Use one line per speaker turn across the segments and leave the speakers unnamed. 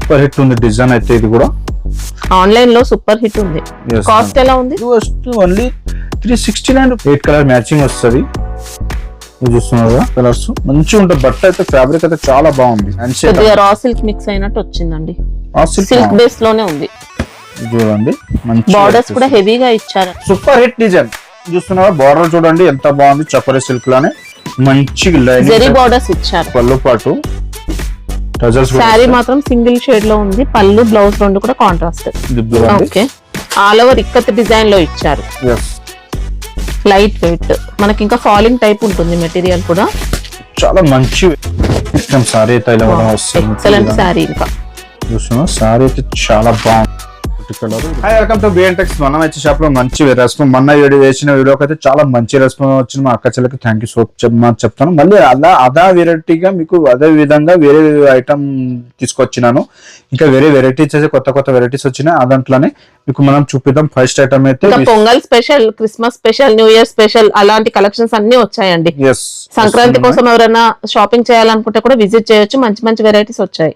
Super hit ఉంది design అయితే ఇది కూడా
ఆన్లైన్ లో సూపర్ హిట్ ఉంది. కాస్ట్ ఎలా ఉంది?
ఓన్లీ 369. 8 కలర్ మ్యాచింగ్ వస్తుంది. చూస్తున్నారు కలర్స్ మంచిగా ఉంటుంది. బట్ట అయితే ఫ్యాబ్రిక్ అయితే చాలా బాగుంది.
రా సిల్క్ మిక్స్ అయినట్టు వచ్చిందండి. సిల్క్ బేస్ లోనే ఉంది.
చూడండి మంచి
బార్డర్స్ కూడా హెవీగా ఇచ్చారు.
సూపర్ హిట్ డిజైన్ చూస్తున్నారా. బార్డర్ చూడండి ఎంత బాగుంది. చపరి సిల్క్ లోనే మంచి
జరీ బార్డర్స్ ఇచ్చారు.
పళ్ళు పాటు
శారీ మాత్రం సింగిల్ షేడ్ లో ఉంది. పళ్ళు బ్లౌజ్ రెండు కూడా contrast. Okay all over ikat design లో ఇచ్చారు. లైట్ వెయిట్ మనకి ఇంకా ఫాలింగ్ టైప్ ఉంటుంది మెటీరియల్ కూడా.
చాలా మంచి సారీ అయితే
ఎక్సలెంట్ సారీ. ఇంకా
చూస్తున్నా సారీ అయితే చాలా బాగుంది. Hi welcome to BN Tex. మనం అయితే షాప్ లో మంచి రెస్పాన్స్ మొన్న వేసిన వీడియోకి అయితే చాలా మంచి రెస్పాన్స్ వచ్చింది. మా అక్క చెల్లెకి థ్యాంక్ యూ సో చెప్తాను. మళ్ళీ అదా వెరైటీగా మీకు అదే విధంగా వేరే ఐటమ్ తీసుకొచ్చినాను. ఇంకా వేరే వెరైటీస్ అయితే కొత్త కొత్త వెరైటీస్ వచ్చినాయి. అదంట్లోనే మీకు మనం చూపిద్దాం. ఫస్ట్ ఐటమ్ అయితే
pongal special, Christmas special, new year special అలాంటి కలెక్షన్స్ అన్ని వచ్చాయండి. సంక్రాంతి కోసం ఎవరైనా షాపింగ్ చేయాలనుకుంటే కూడా విజిట్ చేయొచ్చు. మంచి మంచి వెరైటీస్ వచ్చాయి.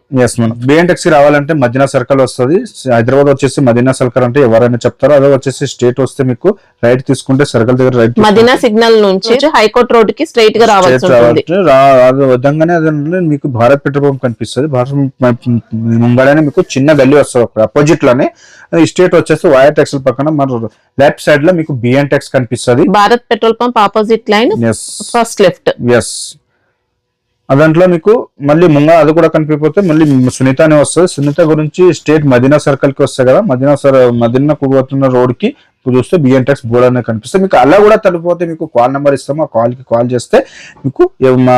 బిఎన్టెక్స్ రావాలంటే మదీనా సర్కిల్ వస్తుంది. హైదరాబాద్ వచ్చేసి మదీనా సర్కిల్ అంటే ఎవరైనా చెప్తారో. అదే వచ్చేసి స్టేట్ వస్తే మీకు రైట్ తీసుకుంటే సర్కిల్ దగ్గర రైట్
మదీనా సిగ్నల్ నుంచి హైకోర్ట్ రోడ్ కి స్ట్రైట్ గా రావాలి.
విధంగానే అదే మీకు భారత్ పెట్రోల్ పంప్ కనిపిస్తుంది. భారత్ ముంబైలోనే మీకు చిన్న గల్లీ వస్తుంది. అపోజిట్ లోనే స్టేట్ వచ్చేసి వైర్ టెక్స్టైల్ పక్కన మన లెఫ్ట్ సైడ్ లో మీకు బిఎన్టెక్స్ కనిపిస్తుంది.
Bharat petrol pump opposite line first left.
అదంట్లో మీకు మళ్ళీ ముంగ అది కూడా కనిపిపోతే మళ్ళీ సునీత అనే వస్తుంది. సునీత గురించి స్టేట్ మదీనా సర్కిల్ కి వస్తాయి కదా. మదీనా పోతున్న రోడ్ కి చూస్తే బిఎన్టెక్స్ బోర్డ్ అనేది కనిపిస్తుంది. మీకు అలా కూడా తడిపోతే మీకు కాల్ నెంబర్ ఇస్తాము. ఆ కాల్ కి కాల్ చేస్తే మీకు మా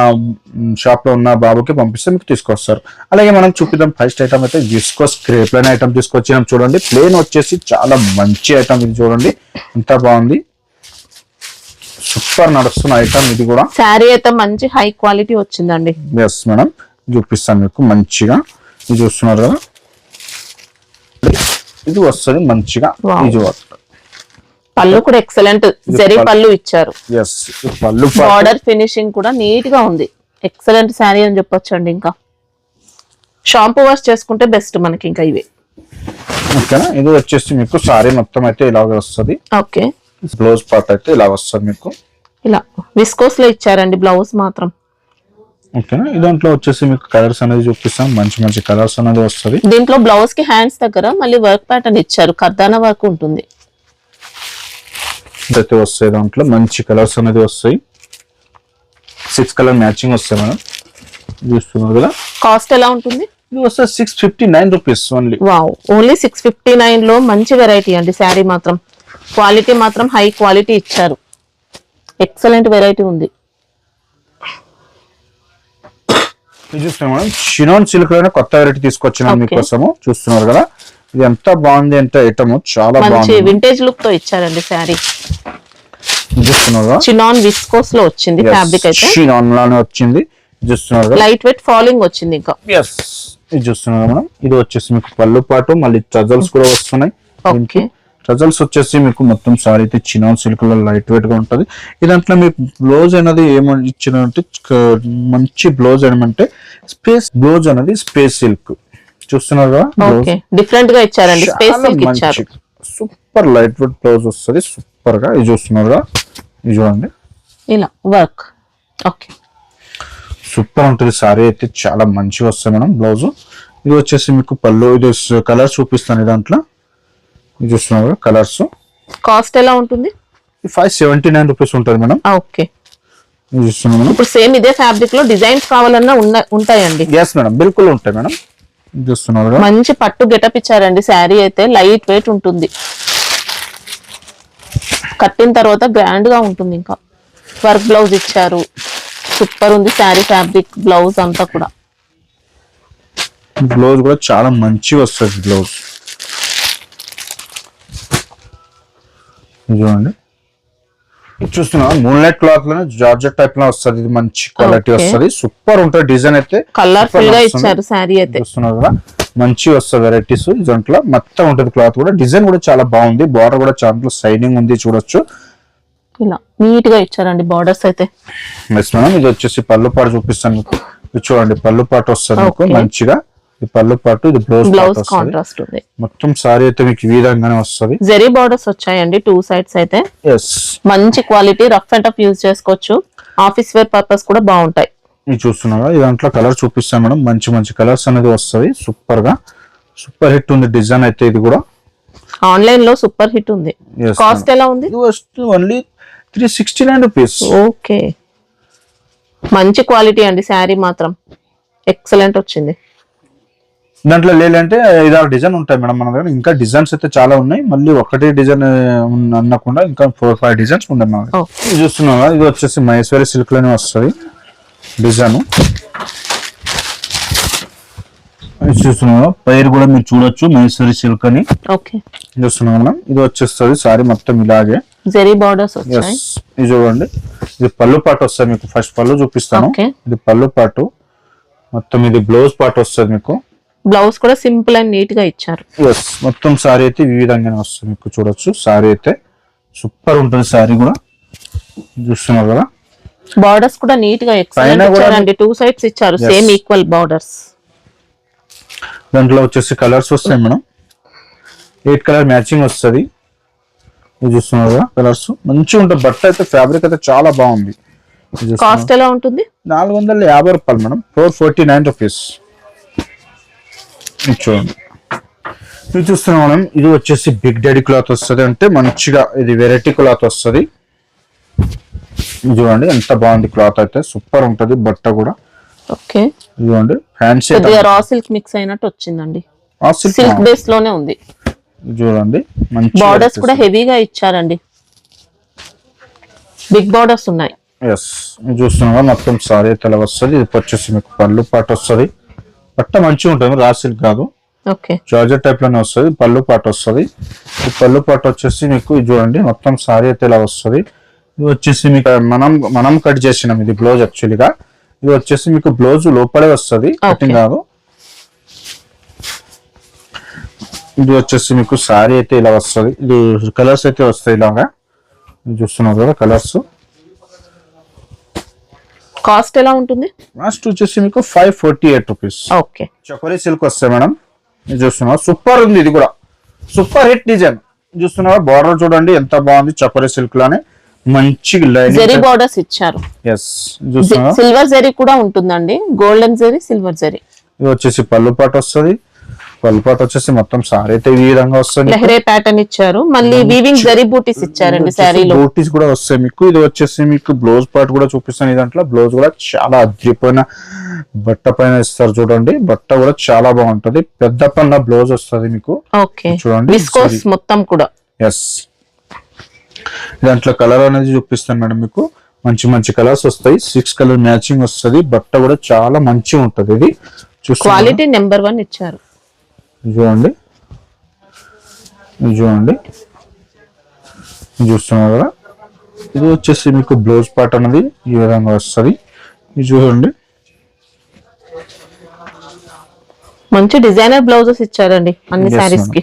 షాప్ లో ఉన్న బాబుకి పంపిస్తే మీకు తీసుకొస్తారు. అలాగే మనం చూపిద్దాం. ఫస్ట్ ఐటమ్ అయితే విస్కోస్ క్రేప్ లైన్ ఐటమ్ తీసుకొచ్చినాం. చూడండి ప్లేన్ వచ్చేసి చాలా మంచి ఐటమ్. ఇది చూడండి ఎంత బాగుంది. సూపర్ నడుస్తున్న ఐటమ్ ఇది కూడా.
శారీ అయితే మంచి హై క్వాలిటీ వచ్చిందండి.
ఎస్ మేడం చూపిస్తాను మీకు మంచిగా. ఇది చూస్తున్నారు కదా. ఇది వస్తుంది మంచిగా. ఇది
పళ్ళు కూడా ఎక్సలెంట్ జరీ పళ్ళు ఇచ్చారు.
పళ్ళు
బార్డర్ ఫినిషింగ్ కూడా నీట్ గా ఉంది. ఎక్సలెంట్ శారీ అని చెప్పొచ్చు అండి. ఇంకా షాంపూ వాష్ చేసుకుంటే బెస్ట్ మనకి ఇంకా ఇవి.
ఓకేనా. ఇది వచ్చేసి మీకు సారీ మొత్తం అయితే ఇలాగ వస్తుంది.
ఓకే
బ్లౌజ్ పార్ట్ అయితే ఇలా వస్తుంది మీకు.
ఇలా విస్కోస్ లో ఇచ్చారండి బ్లౌజ్ మాత్రం.
ఓకేనా. దాంట్లో వచ్చేసి మీకు కలర్స్ అనేది చూపిస్తాం. మంచి మంచి కలర్స్ అనేది వస్తుంది.
దీంట్లో బ్లౌజ్ కి హ్యాండ్స్ దగ్గర మళ్ళీ వర్క్ ప్యాటర్న్ ఇచ్చారు. కర్దానా వర్క్ ఉంటుంది.
అయితే వస్తాయి. దాంట్లో మంచి కలర్స్ అనేది వస్తాయి. 6 కలర్ మ్యాచింగ్ వస్తాయి మేడం. చూస్తున్నారు కదా.
కాస్ట్ ఎలా ఉంటుంది?
ఇది వస్తే 659 రూపీస్ ఓన్లీ.
వావ్ ఓన్లీ 659 లో మంచి వెరైటీ అండి. శారీ మాత్రం క్వాలిటీ మాత్రం హై క్వాలిటీ ఇచ్చారు. ఎక్సలెంట్ వెరైటీ ఉంది.
చూస్తున్నాం మేడం. షినాన్ సిల్క్ లోనే కొత్త వెరైటీ తీసుకొచ్చినాం మీకోసము. చూస్తున్నారు కదా. ఇది ఎంత బాగుంది అంటే ఐటమ్ చాలా బాగుంది.
వింటేజ్ లుక్ తో ఇచ్చారండి శారీ.
చూస్తున్నారు
చినాన్ విస్కోస్ లో వచ్చింది. ఫ్యాబ్రిక్ అయితే
షినాన్ లానే వచ్చింది. చూస్తున్నారు
లైట్ వెయిట్ ఫాలింగ్ వచ్చింది. ఇంకా
ఇది చూస్తున్నారు మేడం. ఇది వచ్చేసి మీకు పళ్ళు పాటు మళ్ళీ టజల్స్ కూడా వస్తున్నాయి. టజల్స్ వచ్చేసి మీకు మొత్తం సారీ అయితే చినాన్ సిల్క్ లో లైట్ వెయిట్ గా ఉంటది. ఇదంట్లో మీకు బ్లౌజ్ అనేది ఏమని ఇచ్చినంటే మంచి బ్లౌజ్ ఏమంటే స్పేస్ బ్లౌజ్ అనేది స్పేస్ సిల్క్. చూస్తున్నారు
డిఫరెంట్ గా ఇచ్చారండి.
సూపర్ లైట్ వెయిట్ బ్లౌజ్ వస్తుంది. సూపర్ గా ఇది చూస్తున్నారు. ఇది చూడండి
ఇలా వర్క్. ఓకే
సూపర్ ఉంటుంది. సారీ అయితే చాలా మంచిగా వస్తుంది మేడం బ్లౌజ్. ఇది వచ్చేసి మీకు పళ్ళు. ఇది కలర్ చూపిస్తాను. దాంట్లో చూస్తున్నారు కలర్స్.
కాస్ట్ ఎలా ఉంటుంది?
579 రూపీస్ ఉంటుంది మేడం.
ఓకే ఇప్పుడు సేమ్ ఇదే ఫ్యాబ్రిక్ లో డిజైన్స్ కావాలన్నా ఉంటాయండి.
ఎస్ మేడం బిల్కుల్ ఉంటాయి మేడం. చూస్తున్నారు
మంచి పట్టు గెటప్ ఇచ్చారండి. శారీ అయితే లైట్ వెయిట్ ఉంటుంది. కట్టిన తర్వాత గ్రాండ్ గా ఉంటుంది. ఇంకా వర్క్ బ్లౌజ్ ఇచ్చారు. సూపర్ ఉంది శారీ ఫ్యాబ్రిక్. బ్లౌజ్ అంతా కూడా
బ్లౌజ్ కూడా చాలా మంచిగా వస్తుంది. బ్లౌజ్ చూడండి. చూస్తున్నా మూన్లైట్ క్లాత్ లోనే జార్జెట్ టైప్ లో వస్తుంది. ఇది మంచి క్వాలిటీ వస్తుంది. సూపర్ ఉంటుంది. డిజైన్ అయితే
కలర్ఫుల్ గా ఇచ్చారు. శారీ అయితే
చూస్తున్నారు కదా మంచి వస్తుంది వెరైటీస్. దాంట్లో మొత్తం ఉంటుంది క్లాత్ కూడా. డిజైన్ కూడా చాలా బాగుంది. బార్డర్ కూడా చాలా సైనింగ్ ఉంది. చూడొచ్చు
ఇలా నీట్ గా ఇచ్చారండి బార్డర్స్ అయితే.
ఇది వచ్చేసి పళ్ళు పాటు చూపిస్తాను మీకు. చూడండి పళ్ళు పాటు వస్తుంది మీకు మంచిగా. ఇది పళ్ళు పాటు, ఇది బ్లౌజ్
కాంట్రాస్ట్ ఉంది.
మొత్తం సారీ అయితే మీకు ఈ విధంగానే వస్తుంది.
జరీ బార్డర్స్ వచ్చాయండి 2 sides అయితే. మంచి quality, rough and tough use చేసుకోవచ్చు. ఆఫీస్ వేర్ పర్పస్ కూడా బాగుంటాయి.
ఇది చూస్తున్నారా, ఈ దాంట్లో కలర్ చూపిస్తాను మేడం. మంచి మంచి కలర్స్ అనేది వస్తాయి. సూపర్ గా సూపర్ హిట్ ఉంది డిజైన్ అయితే. ఇది కూడా
ఆన్లైన్ లో సూపర్ హిట్ ఉంది. కాస్ట్ ఎలా ఉంది?
Only 369 rupees.
ఓకే, మంచి క్వాలిటీ అండి. శారీ మాత్రం ఎక్సలెంట్ వచ్చింది.
దాంట్లో లేదంటే 5-6 డిజైన్ ఉంటాయి మేడం మన దగ్గర. ఇంకా డిజైన్స్ అయితే చాలా ఉన్నాయి. మళ్ళీ ఒకటే డిజైన్ అనకుండా ఇంకా 4-5 డిజైన్స్ ఉన్నాయి మన దగ్గర. ఇది చూస్తున్నారా, ఇది వచ్చేసి మహేశ్వరి సిల్క్ లోనే వస్తుంది డిజైన్. చూస్తున్నారా, పైరు కూడా మీరు చూడొచ్చు, మహేశ్వరి సిల్క్ అని. చూస్తున్నాం మేడం. ఇది వచ్చేస్తుంది సారీ మొత్తం ఇలాగే
జరీ బార్డర్స్ వచ్చాయి.
ఇది చూడండి, ఇది పళ్ళు పాటు వస్తుంది మీకు. ఫస్ట్ పళ్ళు చూపిస్తాను. ఇది పళ్ళు పాటు మొత్తం. ఇది బ్లౌజ్ పాటు వస్తుంది మీకు.
బ్లౌజ్ కూడా సింపుల్ అండ్ నీట్ గా ఇచ్చారు.
మొత్తం సారీ అయితే ఈ విధంగానే వస్తుంది మీకు. చూడొచ్చు, సారీ అయితే సూపర్ ఉంటుంది. సారీ కూడా చూస్తున్నారు కదా.
బార్డర్స్ కూడా నీట్ గా ఎక్సలెంట్ ఇచ్చారండి. 2 sides ఇచ్చారు, సేమ్ ఈక్వల్ బార్డర్స్.
దాంట్లో వచ్చేసి కలర్స్ వస్తాయి మేడం. 8 కలర్ మ్యాచింగ్ వస్తుంది. ఇది చూస్తున్నారు కదా, కలర్స్ మంచిగా ఉంటుంది. బట్ట అయితే ఫ్యాబ్రిక్ అయితే చాలా బాగుంది.
కాస్ట్ ఎలా ఉంటుంది?
450 రూపాయలు మేడం. 449 రూపీస్. చూడండి, ఇది చూస్తున్నాం మనం. ఇది వచ్చేసి బిగ్ డాడీ క్లాత్ వస్తుంది. అంటే మంచిగా ఇది వెరైటీ క్లాత్ వస్తుంది. చూడండి ఎంత బాగుంది క్లాత్ అయితే. సూపర్ ఉంటది బట్ట కూడా.
ఓకే,
చూడండి ఫ్యాన్సీ
రా సిల్క్ మిక్స్ అయినట్టు వచ్చిందండి. సిల్క్ బేస్ లోనే ఉంది.
చూడండి మంచి
బార్డర్స్ కూడా హెవీగా ఇచ్చారండి. బిగ్ బార్డర్స్ ఉన్నాయి.
చూస్తున్నారా, మొత్తం సారీ అయితే ఇలా వస్తుంది. ఇది వచ్చేసి మీకు పళ్ళు పాటు వస్తుంది. బట్ట మంచిగా ఉంటుంది, రా సిల్క్ కాదు.
ఓకే,
జార్జెట్ టైప్ లోనే వస్తుంది. పళ్ళు పాటు వస్తుంది. ఈ పళ్ళు పాటు వచ్చేసి మీకు ఇది చూడండి మొత్తం సారీ అయితే ఇలా వస్తుంది. ఇది వచ్చేసి మీకు మనం కట్ చేసినాం. ఇది బ్లౌజ్ యాక్చువల్గా. ఇది వచ్చేసి మీకు బ్లౌజ్ లోపలే వస్తుంది, కటింగ్ కాదు. ఇది వచ్చేసి మీకు సారీ అయితే ఇలా వస్తుంది. ఇది కలర్స్ అయితే వస్తాయి ఇలాగా. చూస్తున్నారు కదా కలర్స్.
కాస్ట్ ఎలా ఉంటుంది?
కాస్ట్ వచ్చేసి మీకు 548 రూపీస్.
ఓకే,
చకోరీ సిల్క్ వస్తాయి మేడం. ఇది చూస్తున్నారు, సూపర్ ఉంది. ఇది కూడా సూపర్ హిట్ డిజైన్. చూస్తున్నారా, బార్డర్ చూడండి ఎంత బాగుంది. చకోరీ సిల్క్ లోనే మంచి
జరీ బార్డర్స్ ఇచ్చారు. సిల్వర్ జరీ కూడా ఉంటుందండి. Golden zari, silver zari.
ఇది వచ్చేసి పళ్ళు పాటు వస్తుంది. పళ్ళు పాటు వచ్చేసి మొత్తం సారీ అయితే ఈ విధంగా వస్తుంది.
లెహరే ప్యాటర్న్ ఇచ్చారు. మళ్ళీ వీవింగ్ జరీ బూటీస్ ఇచ్చారండి సారీలో.
బూటీస్ కూడా వస్తాయి మీకు. ఇది వచ్చేసి మీకు బ్లౌజ్ పార్ట్ కూడా చూపిస్తాను. దాంట్లో బ్లౌజ్ కూడా చాలా అద్భుతమైన బట్ట పైన ఇస్తారు చూడండి. బట్ట కూడా చాలా బాగుంటది. పెద్ద పన్న బ్లౌజ్ వస్తుంది మీకు.
చూడండి విస్కోస్ మొత్తం కూడా.
దాంట్లో కలర్ అనేది చూపిస్తాను మేడం మీకు. మంచి మంచి కలర్స్ వస్తాయి. 6 కలర్ మ్యాచింగ్ వస్తుంది. బట్ట కూడా చాలా మంచిగా ఉంటది. ఇది
క్వాలిటీ నెంబర్ 1 ఇచ్చారు.
చూడండి, చూడండి చూస్తున్నారు కదా. ఇది వచ్చేసి మీకు బ్లౌజ్ పార్ట్ అనేది ఈ విధంగా వస్తుంది. ఇది చూడండి,
మంచి డిజైనర్ బ్లౌజెస్ ఇచ్చారండి అన్ని సారీస్ కి.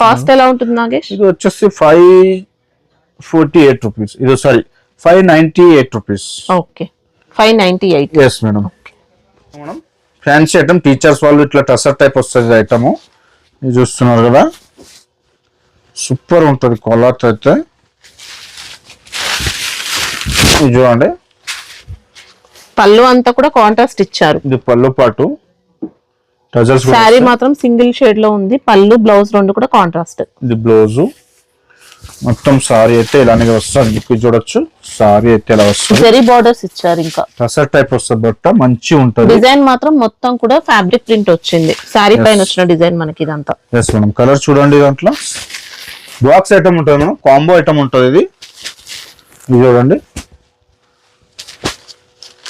కాస్ట్ ఎలా ఉంటుంది నాగేష్?
ఇది వచ్చేసి 548 రూపీస్. ఇది sorry 598 rupees.
Okay, 598.
Yes madam. Fancy item, teachers వాళ్ళు ఇట్లా టసర్ టైప్ వస్తుంది ఐటమ్. ఇది చూస్తున్నారు కదా, సూపర్ ఉంటుంది క్లాత్ అయితే. ఇది చూడండి,
పళ్ళు అంతా కూడా కాంట్రాస్ట్ ఇచ్చారు.
ఇది పళ్ళు పాటు.
సారీ మాత్రం సింగిల్ షేడ్ లో ఉంది. పళ్ళు బ్లౌజ్ రెండు కూడా కాంట్రాస్ట్.
ఇది బ్లౌజ్. మొత్తం సారీ అయితే ఇలానే వస్తుంది. మీకు చూడొచ్చు సారీ అయితే ఇలా వస్తుంది.
జరీ బార్డర్స్ ఇచ్చారు. ఇంకా
టసర్ టైప్ వస్తుంది బట్ట, మంచి ఉంటుంది.
డిజైన్ మాత్రం మొత్తం కూడా ఫ్యాబ్రిక్ ప్రింట్ వచ్చింది. సారీ పైన వచ్చిన డిజైన్ మనకి ఇదంతా.
Yes madam. కలర్ చూడండి, దాంట్లో బాక్స్ ఐటమ్ ఉంటుంది మేడం, కాంబో ఐటమ్ ఉంటుంది. ఇది చూడండి,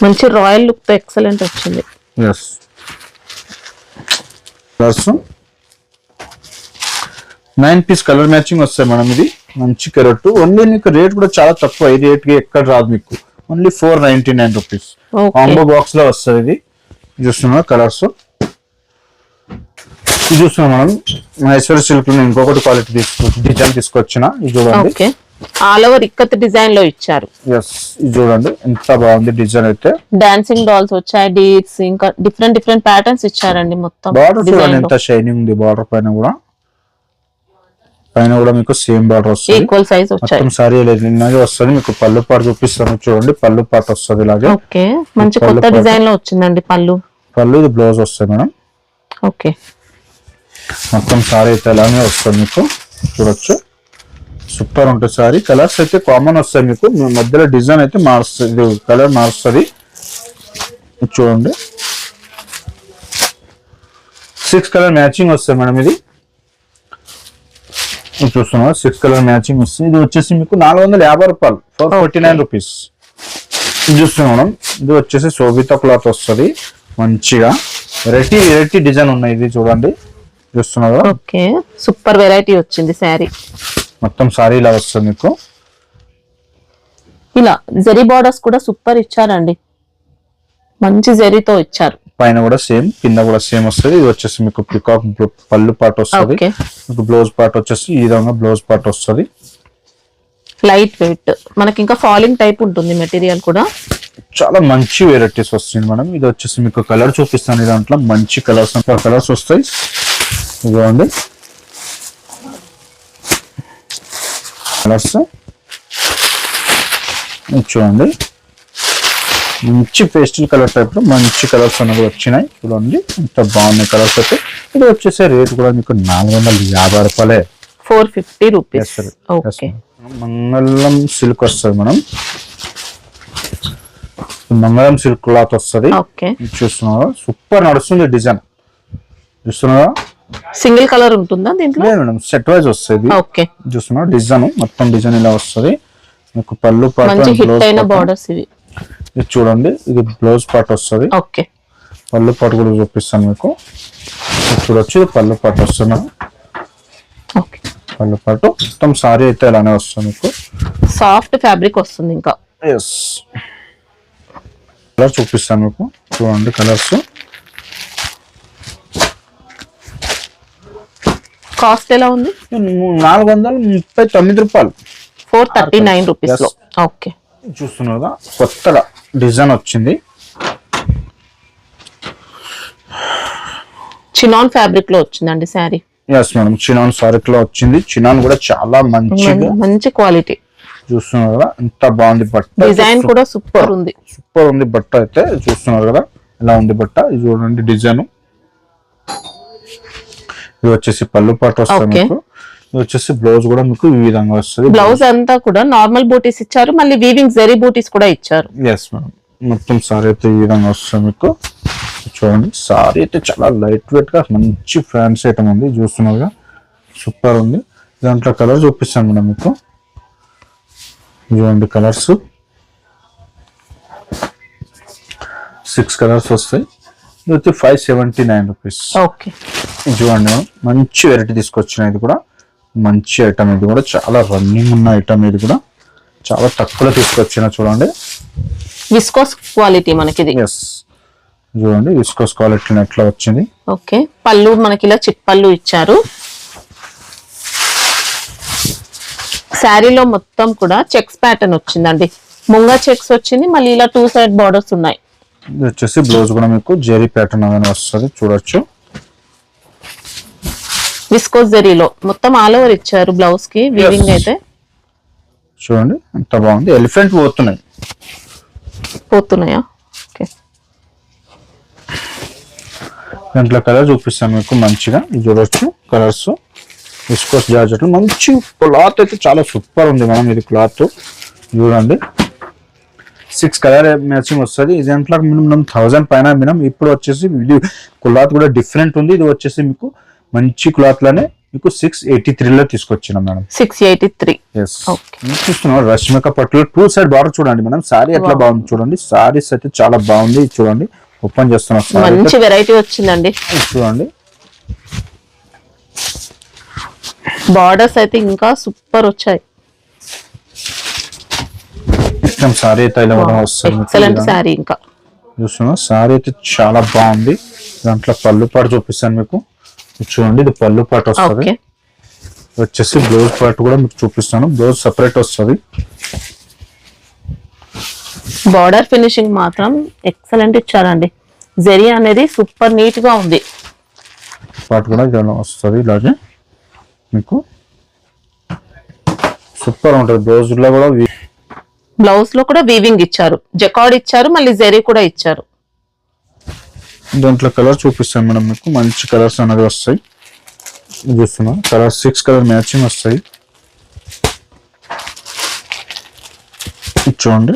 మంచి రాయల్ లుక్ తో ఎక్సలెంట్ వచ్చింది.
Yes colours 9 piece colour matching వస్తాయి మేడం. ఇది మంచి కరెక్ట్. ఓన్లీ మీకు రేట్ కూడా చాలా తక్కువ. ఈ రేట్ కి ఎక్కడ రాదు మీకు. Only 499 rupees. కాంబో బాక్స్ లో వస్తుంది. ఇది చూస్తున్నా కలర్స్. ఇది చూస్తున్నాం మనం మహేశ్వరి సిల్క్ లో ఇంకొకటి క్వాలిటీ డిజైన్ తీసుకొచ్చిన. ఇది చూడండి,
ఆల్ ఓవర్ ఇక్కత్ డిజైన్ లో ఇచ్చారు.
ఎస్, ఇది చూడండి ఎంత బాగుంది డిజైన్ అయితే.
డాన్సింగ్ డాల్స్ వచ్చాయి, డీట్స్, ఇంకా డిఫరెంట్ డిఫరెంట్ ప్యాటర్న్స్ ఇచ్చారండి. మొత్తం
బార్డర్ చూడండి ఎంత షైనింగ్ ఉంది. బార్డర్ పైన కూడా మీకు సేమ్ బార్డర్ వస్తుంది,
ఈక్వల్ సైజ్ వచ్చాయి.
మొత్తం సారీ ఇలాగే వస్తుంది. మీకు పళ్ళు పాటు చూపిస్తాను చూడండి. పళ్ళు పాటు వస్తుంది ఇలాగే.
ఓకే, మంచి కొత్త డిజైన్ లో వచ్చిందండి పళ్ళు.
ఇది బ్లౌజ్ వస్తుంది మేడం.
ఓకే,
మొత్తం సారీ అయితే ఇలాగే వస్తుంది మీకు చూడొచ్చు. సూపర్ ఉంటుంది సారీ. కలర్స్ అయితే కామన్ వస్తాయి మీకు, మధ్యలో డిజైన్ అయితే మారుస్తుంది, కలర్ మారుస్తుంది చూడండి. 6 కలర్ మ్యాచింగ్ వస్తాయి మేడం. ఇది చూస్తున్నారు 6 కలర్ మ్యాచింగ్ వస్తుంది. ఇది వచ్చేసి మీకు 450 రూపాయలు, 449 రూపీస్. ఇది చూస్తున్నాం మేడం. ఇది వచ్చేసి శోభిత క్లాత్ వస్తుంది, మంచిగా వెరైటీ డిజైన్ ఉన్నాయి. ఇది చూడండి, చూస్తున్నారు.
ఓకే, సూపర్ వెరైటీ వచ్చింది శారీ.
మొత్తం సారీ ఇలా వస్తుంది మీకు.
ఇలా జరీ బార్డర్స్ కూడా సూపర్ ఇచ్చారండి, మంచి జరీతో ఇచ్చారు.
పైన కూడా సేమ్, కింద కూడా సేమ్ వస్తుంది. ఇది వచ్చేసి మీకు పికాక్ పళ్ళు పార్ట్ వస్తుంది. మీకు బ్లౌజ్ పార్ట్ వచ్చేసి ఈ విధంగా బ్లౌజ్ పార్ట్ వస్తుంది.
లైట్ వెయిట్, మనకి ఇంకా ఫాలింగ్ టైప్ ఉంటుంది మెటీరియల్ కూడా.
చాలా మంచి వెరైటీస్ వస్తుంది మేడం. ఇది వచ్చేసి మీకు కలర్ చూపిస్తాను. దాంట్లో మంచి కలర్స్ వస్తాయి. ఇదిగోండి కలర్స్ చూడండి. మంచి పేస్టల్ కలర్ టైప్ లో మంచి కలర్స్ అనేవి వచ్చినాయి చూడండి. ఎంత బాగున్నాయి కలర్స్ అయితే. ఇది వచ్చేసి రేట్ కూడా మీకు 450 రూపాయలే,
450 రూపీస్.
మంగళం సిల్క్ వస్తుంది మనం. మంగళం సిల్క్ క్లాత్ వస్తుంది. చూస్తున్నారా, సూపర్ నడుస్తుంది డిజైన్. చూస్తున్నారా,
సింగిల్ కలర్ ఉంటుందా దీంట్లో?
మేడం సెట్ వైజ్ వస్తుంది. చూస్తున్నా డిజైన్, మొత్తం డిజైన్ ఇలా వస్తుంది మీకు. పళ్ళు పాటు
బార్డర్స్ ఇవి
చూడండి. ఇది బ్లౌజ్ పార్ట్ వస్తుంది. పళ్ళు పాటు కూడా చూపిస్తాను మీకు చూడొచ్చు. పళ్ళు పాటు వస్తున్నా, పళ్ళు పాటు మొత్తం సారీ అయితే ఇలానే వస్తుంది మీకు.
సాఫ్ట్ ఫ్యాబ్రిక్ వస్తుంది. ఇంకా
ఎస్, కలర్ చూపిస్తాను మీకు చూడండి. కలర్స్
కాస్ట్ ఎలా ఉంది?
439 రూపాయలు,
439 రూపీస్ లో. ఓకే,
చూస్తున్నారుగా కొత్తగా డిజైన్ వచ్చింది.
చినాన్ ఫ్యాబ్రిక్ లో వచ్చిందండి sari.
Yes madam, chinon fabric లో వచ్చింది. చినాన్ కూడా చాలా
మంచి క్వాలిటీ.
చూస్తున్నారు కదా ఎంత బాగుంది బట్ట.
డిజైన్ కూడా సూపర్ ఉంది.
బట్ట అయితే చూస్తున్నారు కదా ఎలా ఉంది బట్ట. ఇది చూడండి డిజైన్. ఇది వచ్చేసి పళ్ళు పాటు వస్తుంది మీకు. ఇది వచ్చేసి బ్లౌజ్ కూడా మీకు ఈ విధంగా వస్తుంది.
బ్లౌజ్ అంతా కూడా నార్మల్ బూటీస్ ఇచ్చారు, మళ్ళీ వీవింగ్ జరీ బూటీస్ కూడా ఇచ్చారు.
ఎస్ మేడం, మొత్తం సారీ అయితే ఈ విధంగా వస్తుంది మీకు. చూడండి సారీ అయితే చాలా లైట్ వెయిట్ గా మంచి ఫ్యాన్సీ ఐటమ్ ఉంది. చూస్తున్నారుగా సూపర్ ఉంది. దాంట్లో కలర్ చూపిస్తాను మేడం మీకు. చూడండి కలర్స్ 6 కలర్స్ వస్తాయి. ఇది వచ్చి 579 రూపీస్. చూడండి మంచి వెరైటీ తీసుకొచ్చిన. ఇది కూడా మంచి ఐటమ్. ఇది కూడా చాలా రన్నింగ్ ఉన్న ఐటమ్. ఇది కూడా చాలా తక్కువలో తీసుకొచ్చిన. చూడండి
విస్కోస్ క్వాలిటీ మనకి ఇది.
ఎస్, చూడండి విస్కోస్ క్వాలిటీ ఎట్లా వచ్చింది.
ఓకే, పళ్ళు మనకి ఇలా చిట్ పళ్ళు ఇచ్చారు. శారీలో మొత్తం కూడా చెక్స్ ప్యాటర్న్ వచ్చిందండి. ముంగా చెక్స్ వచ్చింది, మళ్ళీ ఇలా 2 సైడ్ బార్డర్స్ ఉన్నాయి.
ఇది వచ్చేసి బ్లౌజ్ కూడా మీకు జెరీ ప్యాటర్న్ అనేది వస్తుంది చూడొచ్చు.
విస్కోస్ జరీలో మొత్తం ఆల్ ఓవర్ ఇచ్చారు బ్లౌజ్ కి. వీవింగ్ అయితే
చూడండి ఎంత బాగుంది. ఎలిఫెంట్
పోతున్నాయా? ఓకే,
దాంట్లో కలర్ చూపిస్తాను మీకు మంచిగా. ఇది చూడొచ్చు కలర్స్. విస్కోస్ జార్జెట్ మంచి క్లాత్ అయితే చాలా సూపర్ ఉంది మేడం. ఇది క్లాత్ చూడండి 6 కలర్ మ్యాచింగ్ వస్తుంది. ఇది దాంట్లో మినిమం 1000 పైన మినిమం. ఇప్పుడు వచ్చేసి క్లాత్ కూడా డిఫరెంట్ ఉంది. ఇది వచ్చేసి మీకు మంచి క్లాత్ లోనే మీకు 683 లో తీసుకొచ్చిన మేడం.
683.
చూస్తున్నాం రష్మిక పట్టులో 2 సైడ్ బార్డర్ చూడండి మేడం. సారీ ఎట్లా బాగుంది చూడండి. సారీస్ అయితే చాలా బాగుంది. చూడండి ఓపెన్ చేస్తున్నాం.
మంచి వెరైటీ వచ్చిందండి.
చూడండి
బార్డర్స్ అయితే ఇంకా సూపర్ వచ్చాయి.
సారీ అయితే ఇలా వస్తుంది.
Excellent sorry. ఇంకా
చూస్తున్నా సారీ అయితే చాలా బాగుంది. దాంట్లో పళ్ళు పాటు చూపిస్తాను మీకు. చూడండి ఇది పళ్ళు పాటు వస్తుంది. వచ్చేసి బ్లౌజ్ పార్ట్ కూడా మీకు చూపిస్తాను. బ్లౌజ్ సెపరేట్ వస్తుంది.
బార్డర్ ఫినిషింగ్ మాత్రం ఎక్సలెంట్ ఇచ్చారండి. జరీ అనేది సూపర్ నీట్ గా ఉంది.
పార్ట్ కూడా ఇలా వస్తుంది. ఇలాగే మీకు సూపర్ ఉంటుంది. బ్లౌజ్ లో కూడా
బ్లౌజ్ లో కూడా వీవింగ్ ఇచ్చారు, జకార్డ్ ఇచ్చారు, మళ్ళీ జరీ కూడా ఇచ్చారు.
దాంట్లో కలర్ చూపిస్తాను మేడం మీకు. మంచి కలర్స్ అనేది వస్తాయి. చూస్తున్నా కలర్ 6 కలర్ మ్యాచింగ్ వస్తాయి. చూడండి.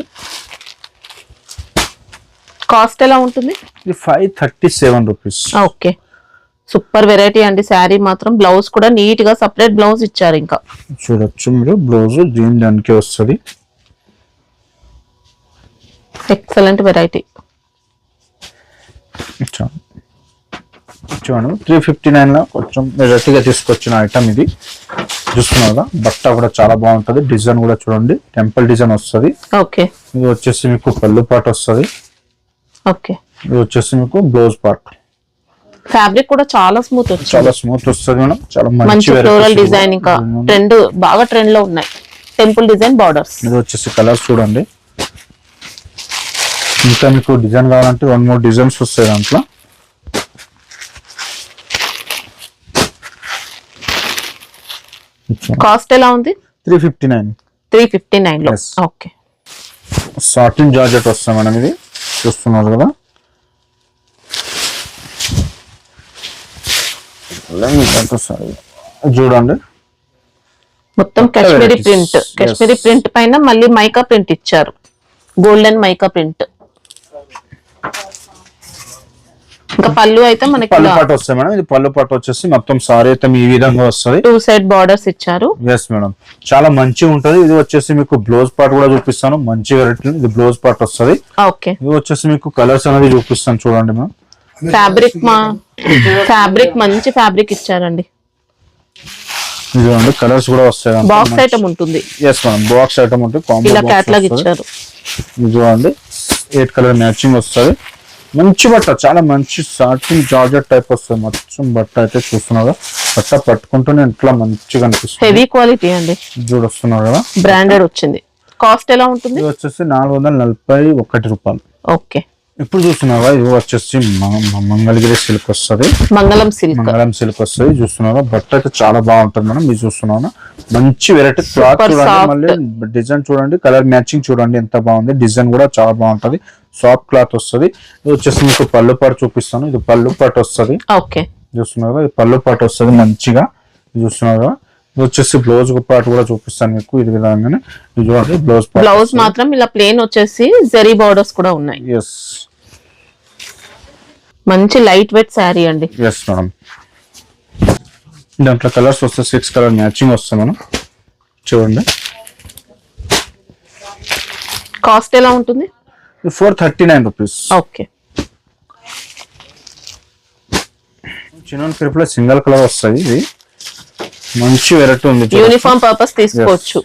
కాస్ట్ ఎలా ఉంటుంది?
ఇది 537 రూపీస్.
ఓకే, సూపర్ వెరైటీ అండి. శారీ మాత్రం బ్లౌజ్ కూడా నీట్ గా సపరేట్ బ్లౌజ్ ఇచ్చారు. ఇంకా
చూడొచ్చు మీరు. బ్లౌజ్ దీని దానికి వస్తుంది.
Excellent variety.
చూడండి 359 లో కొంచెం వెరైటీగా తీసుకొచ్చిన ఐటమ్ ఇది. చూస్తున్నారా బట్ట కూడా చాలా బాగుంటది. డిజైన్ కూడా చూడండి టెంపుల్ డిజైన్ వస్తుంది.
ఓకే,
ఇది వచ్చేసి మీకు పళ్ళు పార్ట్ వస్తుంది.
ఓకే,
ఇది వచ్చేసి మీకు బ్లౌజ్ పార్ట్.
ఫ్యాబ్రిక్ కూడా చాలా స్మూత్ వచ్చింది.
చాలా స్మూత్ వస్తుంది మేడం. చాలా
మంచి ఫ్లోరల్ డిజైన్. ఇంకా ట్రెండ్ బాగా ట్రెండ్ లో ఉన్నాయి టెంపుల్ డిజైన్ బార్డర్స్.
ఇది వచ్చేసి కలర్స్ చూడండి. ఇంకా మీకు డిజైన్ కావాలంటే 1 more డిజైన్స్ వస్తాయి దాంట్లో.
కాస్ట్ ఎలా ఉంది?
359.
359 లో.
Yes.
ఓకే,
సాటిన్ జార్జెట్ వస్తాయి మేడం. ఇది చూస్తున్నారు కదా. చూడండి
మొత్తం కాశ్మీరీ ప్రింట్. కాశ్మీరీ ప్రింట్ పైన మళ్ళీ మైకా ప్రింట్ ఇచ్చారు. Golden mica print. ఇంకా పళ్ళు అయితే మనకి
పళ్ళు పాటు వస్తాయి మేడం. ఇది పళ్ళు పాటు వచ్చేసి మొత్తం సారీ అయితే ఈ విధంగా వస్తుంది.
2 సైడ్ బార్డర్స్ ఇచ్చారు.
ఎస్ మేడం, చాలా మంచిగా ఉంటది. ఇది వచ్చేసి మీకు బ్లౌజ్ పార్ట్ కూడా చూపిస్తాను. మంచి వెరైటీ. ఇది బ్లౌజ్ పార్ట్ వస్తుంది.
ఓకే,
ఇది వచ్చేసి మీకు కలర్స్ అనేది చూపిస్తాను చూడండి మేడం.
ఫ్యాబ్రిక్ మంచి ఫ్యాబ్రిక్ ఇచ్చారండి.
ఇదిగోండి కలర్స్ కూడా వస్తాయి.
బాక్స్ ఐటమ్ ఉంటుంది.
ఎస్ మేడం, బాక్స్ ఐటమ్ ఉంటుంది.
ఇలా క్యాటలాగ్ ఇచ్చారు.
ఇదిగోండి 8 కలర్ మ్యాచింగ్ వస్తుంది. మంచి బట్ట, చాలా మంచి సాటిన్ జార్జెట్ టైప్ వస్తుంది. మొత్తం బట్ట అయితే చూస్తున్నారు. బట్ట పట్టుకుంటూనే ఇట్లా మంచిగా అనిపిస్తుంది.
హెవీ క్వాలిటీ అండి.
చూడొస్తున్నారు కదా.
బ్రాండెడ్ వచ్చింది. కాస్ట్ ఎలా ఉంటుంది?
ఇది వచ్చేసి 441 రూపాయలు.
ఓకే,
ఇప్పుడు చూస్తున్నారా ఇది వచ్చేసి మంగళగిరి సిల్క్ వస్తుంది.
మంగళం సిల్క్
వస్తుంది. చూస్తున్నారా బట్ట అయితే చాలా బాగుంటుంది మేడం. మీరు చూస్తున్నారా మంచి వెరైటీ క్లాత్ చూడండి. మళ్ళీ డిజైన్ చూడండి, కలర్ మ్యాచింగ్ చూడండి ఎంత బాగుంది. డిజైన్ కూడా చాలా బాగుంటది. సాఫ్ట్ క్లాత్ వస్తుంది. ఇది వచ్చేసి మీకు పళ్ళు పాటు చూపిస్తాను. ఇది పళ్ళు పాటు వస్తుంది.
ఓకే,
చూస్తున్నారు ఇది పళ్ళు పాటు వస్తుంది మంచిగా. చూస్తున్నారు ఇది వచ్చేసి బ్లౌజ్ పార్ట్ కూడా చూపిస్తాను మీకు. ఇది విధంగానే ఇది చూడండి
బ్లౌజ్ మాత్రం ఇలా ప్లేన్ వచ్చేసి జరీ బార్డర్స్ కూడా ఉన్నాయి.
ఎస్,
మంచి లైట్ వెయిట్ శారీ అండి.
Yes madam. దాంట్లో కలర్స్ వస్తే 6 కలర్ మ్యాచింగ్ వస్తాయి మేడం. చూడండి.
కాస్ట్ ఎలా ఉంటుంది?
439 రూపీస్.
ఓకే,
చిన్న క్రిప్లో సింగిల్ కలర్ వస్తాయి. ఇది మంచి వెరైటీ ఉంది.
యూనిఫామ్ పర్పస్ తీసుకోవచ్చు.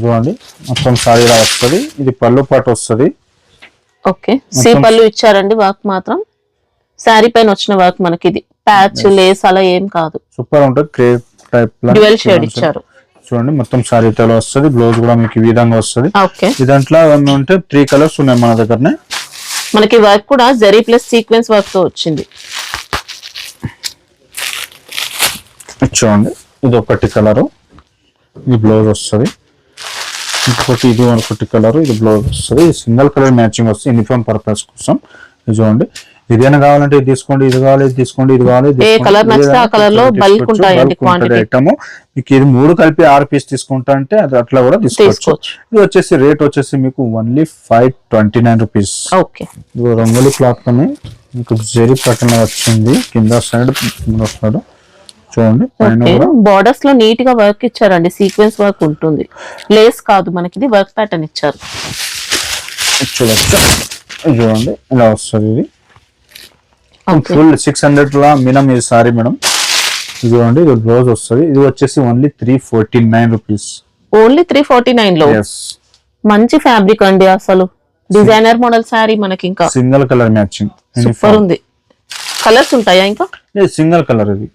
చూడండి మొత్తం సారీ ఇలా వస్తుంది. ఇది పళ్ళు పాటు వస్తుంది.
ఓకే, సి పళ్ళు ఇచ్చారండి. వర్క్ మాత్రం శారీ పైన వచ్చిన వర్క్ మనకి. ఇది ప్యాచ్ లేస్ అలా ఏం కాదు.
సూపర్ ఉంటుంది. క్రేప్ టైప్
డ్యూయల్ షేడ్ ఇచ్చారు.
చూడండి మొత్తం సారీ తల వస్తుంది. బ్లౌజ్ కూడా మీకు ఈ విధంగా వస్తుంది.
ఓకే,
ఇదంట్లో ఉంటే 3 కలర్స్ ఉన్నాయి మన దగ్గరనే.
మనకి వర్క్ కూడా జరీ ప్లస్ సీక్వెన్స్ వర్క్ తో వచ్చింది.
చూడండి ఇది ఒకటి కలరు. ఇది బ్లౌజ్ వస్తుంది. ఇంకొకటి ఇది ఒకటి కలర్. ఇది బ్లౌజ్ వస్తుంది. సింగిల్ కలర్ మ్యాచింగ్ వస్తుంది యూనిఫామ్ పర్పస్ కోసం. ఇది చూడండి. ఇదేనా కావాలంటే ఇది తీసుకోండి, ఇది కావాలి ఇది తీసుకోండి, ఇది కావాలి
ఏ కలర్ నచ్చితే ఆ కలర్ లో బల్క్ ఉంటాయండి క్వాంటిటీ.
ఐటమ్ మీకు ఇది 3 కలిపి 6 పీస్ తీసుకుంటా అంటే అది అట్లా కూడా తీసుకోవచ్చు. ఇది వచ్చేసి రేట్ వచ్చేసి మీకు ఓన్లీ 529 రూపీస్.
ఓకే,
రంగులు క్లాత్ అని మీకు జరీ పట్టణ వచ్చింది. కింద సైడ్ వస్తాడు చూడండి.
బార్డర్స్ లో నీట్ గా వర్క్ ఇచ్చారండి. సీక్వెన్స్ వర్క్ ఉంటుంది. లేస్ కాదు మనకి, ఇది వర్క్ ప్యాటర్న్ ఇచ్చారు.
చూడొచ్చు. చూడండి ఇలా వస్తుంది. ఇది ఫుల్ 600 లా మినిమం ఇది సారీ మేడం. చూడండి ఇది బ్లౌజ్ వస్తుంది. ఇది వచ్చేసి ఓన్లీ 349 రూపీస్.
ఓన్లీ 349 లో. మంచి ఫ్యాబ్రిక్ అండి. అసలు డిజైనర్ మోడల్ సారీ మనకి. ఇంకా
సింగిల్ కలర్ మ్యాచింగ్
సూపర్ ఉంది. కలర్స్ ఉంటాయా ఇంకా?
Single colour. ఇది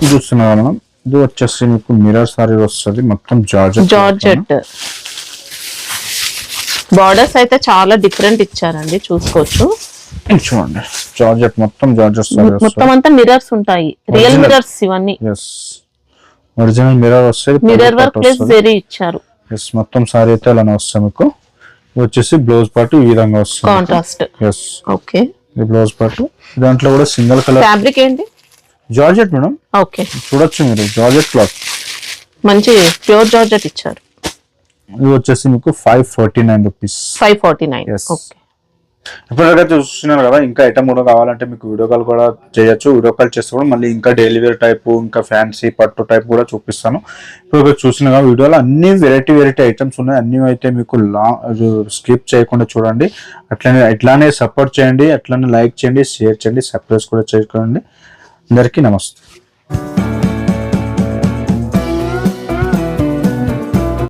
చూస్తున్నారు మనం, ఇది వచ్చేసి మీకు మిర్రర్ సారీ వస్తుంది, మొత్తం
జార్జెట్. బార్డర్స్ అయితే చాలా డిఫరెంట్ ఇచ్చారండి, చూసుకోవచ్చు.
చూడండి జార్జెట్, మొత్తం జార్జెట్ సారీ
మొత్తం అంతా మిర్రర్స్ ఉంటాయి, రియల్ మిర్రర్స్ ఇవన్నీ.
ఒరిజినల్ మిర్రర్ వస్తుంది,
మిర్రర్ వర్క్ ప్లస్ జెరీ ఇచ్చారు.
మొత్తం సారీ అయితే అలానే వస్తాయి మీకు. వచ్చేసి బ్లౌజ్ పార్ట్ ఈ విధంగా వస్తుంది,
కాంట్రాస్ట్.
ఓకే, ఇది బ్లౌజ్ పార్ట్. దాంట్లో కూడా సింగిల్ కలర్.
ఫ్యాబ్రిక్ ఏంటి?
Georgette madam.
ఓకే,
చూడొచ్చు మీరు, జార్జెట్ క్లాత్,
మంచి ప్యూర్ జార్జెట్ ఇచ్చారు.
ఇది వచ్చేసి మీకు 549 రూపీస్.
549. ఓకే.
ఇప్పటికైతే చూస్తున్నారు కదా, ఇంకా ఐటమ్ కూడా కావాలంటే మీకు వీడియో కాల్ కూడా చేయొచ్చు. వీడియో కాల్ చేస్తే కూడా మళ్ళీ ఇంకా డైలీ వేర్ టైప్, ఇంకా ఫ్యాన్సీ పట్టు టైప్ కూడా చూపిస్తాను. ఇప్పుడు చూసిన వీడియోలో అన్ని వెరైటీ ఐటమ్స్ ఉన్నాయి. అన్ని అయితే మీకు స్కిప్ చేయకుండా చూడండి. ఇట్లానే సపోర్ట్ చేయండి, అట్లానే లైక్ చేయండి, షేర్ చేయండి, సబ్స్క్రైబ్ కూడా చేసుకోండి. అందరికీ నమస్తే.